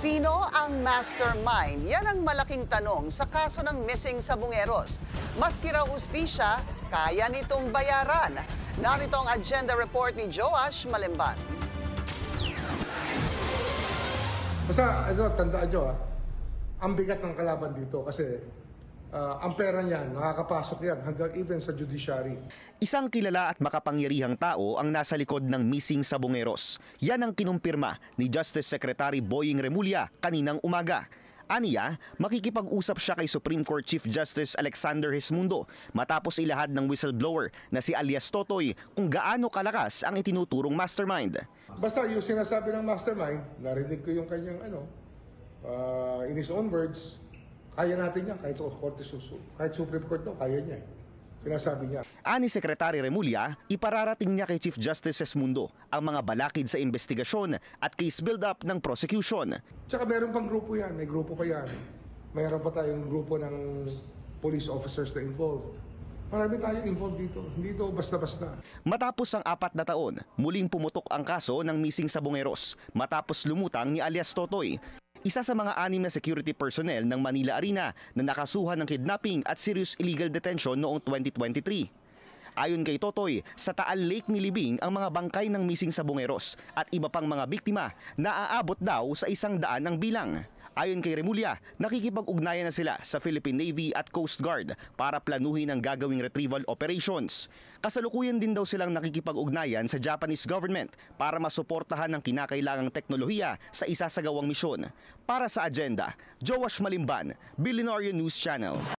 Sino ang mastermind? Yan ang malaking tanong sa kaso ng missing sabungeros. Maski raw hustisya, kaya nitong bayaran. Narito ang agenda report ni Joash Malimban. Basta, tandaan nyo, ang bigat ng kalaban dito kasi ang pera niyan, nakakapasok yan hanggang even sa judiciary. Isang kilala at makapangyarihang tao ang nasa likod ng missing sabungeros. Yan ang kinumpirma ni Justice Secretary Boying Remulla kaninang umaga. Aniya, makikipag-usap siya kay Supreme Court Chief Justice Alexander Gesmundo matapos ilahad ng whistleblower na si alias Totoy kung gaano kalakas ang itinuturong mastermind. Basta yung sinasabi ng mastermind, narinig ko yung kanyang in his own words, kaya natin yan, kahit Supreme Court daw, kaya niya. Sinasabi niya. Ani Secretary Remulla, ipararating niya kay Chief Justice Gesmundo ang mga balakid sa investigasyon at case build-up ng prosecution. Tsaka meron pang grupo yan, may grupo pa yan. Mayroon pa tayong grupo ng police officers na involved. Marami tayong involved dito, hindi ito basta-basta. Matapos ang 4 na taon, muling pumutok ang kaso ng missing sabungeros matapos lumutang ni alias Totoy. Isa sa mga 6 na security personnel ng Manila Arena na nakasuhan ng kidnapping at serious illegal detention noong 2023. Ayon kay Totoy, sa Taal Lake nilibing ang mga bangkay ng missing sabungeros at iba pang mga biktima na aabot daw sa 100 ang bilang. Ayon kay Remulla, nakikipag-ugnayan na sila sa Philippine Navy at Coast Guard para planuhin ang gagawing retrieval operations. Kasalukuyan din daw silang nakikipag-ugnayan sa Japanese government para masuportahan ang kinakailangang teknolohiya sa isasagawang misyon. Para sa agenda, Joash Malimban, Billionaire News Channel.